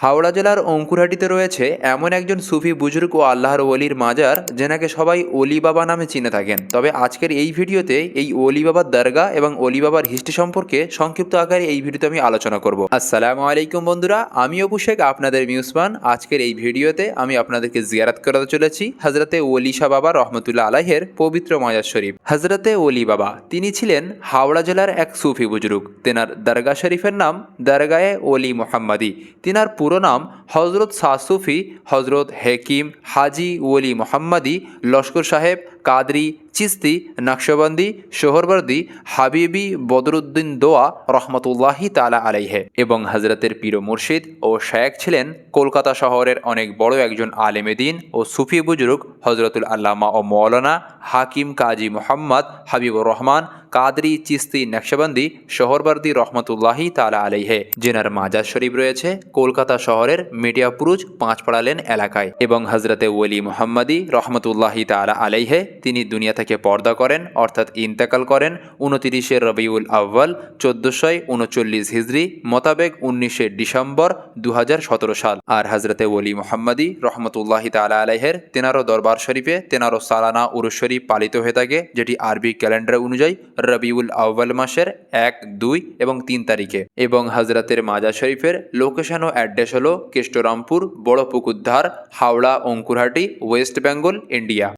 হাওড়া জেলার অঙ্কুরহাটিতে রয়েছে এমন একজন সুফি বুজুর্গ ও আল্লাহর ওলির মাজার যেনাকে সবাই অলি বাবা নামে চিনে থাকেন। তবে আজকের এই ভিডিওতে এই অলি বাবার দরগা এবং অলি বাবার হিস্ট্রি সম্পর্কে সংক্ষিপ্ত আকারে এই ভিডিওতে আমি আলোচনা করব। আসসালামু আলাইকুম বন্ধুরা, আমি অপু শেখ, আপনাদের মিউসমান। আজকের এই ভিডিওতে আমি আপনাদেরকে জিয়ারত করাতে চলেছি হজরতে অলি শাহ বাবা রহমতুল্লাহ আলাইহের পবিত্র মাজার শরীফ। হজরতে অলি বাবা তিনি ছিলেন হাওড়া জেলার এক সুফি বুজুর্গ। তেনার দরগা শরীফের নাম দরগায়ে অলি মোহাম্মদী। তিনার পুরো নাম হজরত শাহ সুফি হজরত হেকিম হাজি ওলি মোহাম্মদী লস্কর সাহেব কাদরি চিস্তি নকশবন্দি সোহরবর্দী হাবিবি বদরুদ্দিন দোয়া রহমতুল্লাহি তালা আলাইহে। এবং হজরতের পীর মুর্শিদ ও শায়েখ ছিলেন কলকাতা শহরের অনেক বড় একজন আলেমে দ্বীন ও সুফি বুজুর্গ হজরতুল আল্লামা ও মৌলানা হাকিম কাজী মোহাম্মদ হাবিবুর রহমান কাদরি চিস্তি নকশবন্দি সোহরবর্দী রহমতুল্লাহি তালা আলাইহে, যেনার মাজার শরীফ রয়েছে কলকাতা শহরের মিডিয়াপুরুজ পাঁচপাড়া লেন এলাকায়। এবং হজরতে ওলি মোহাম্মদী রহমতুল্লাহি তালা আলাইহে তিনি দুনিয়া থেকে পর্দা করেন, অর্থাৎ ইন্তেকাল করেন 29শে রবিউল আউ্বাল 1439 হিজরি মোতাবেক 19শে ডিসেম্বর 2017 সাল। আর হজরতে ওলি মোহাম্মদী রহমতুল্লাহি তালা আলাইহের তেনারো দরবার শরীফে তেনারো সালানা উরুস শরীফ পালিত হয়ে থাকে, যেটি আরবি ক্যালেন্ডার অনুযায়ী রবিউল আউ্বাল মাসের 1, 2 এবং 3 তারিখে। এবং হজরতের মাজার শরীফের লোকেশন ও অ্যাড্রেস হলো কেষ্টরামপুর, বড় পুকুরধার, হাওড়া অঙ্কুরহাটি, ওয়েস্ট বেঙ্গল, ইন্ডিয়া।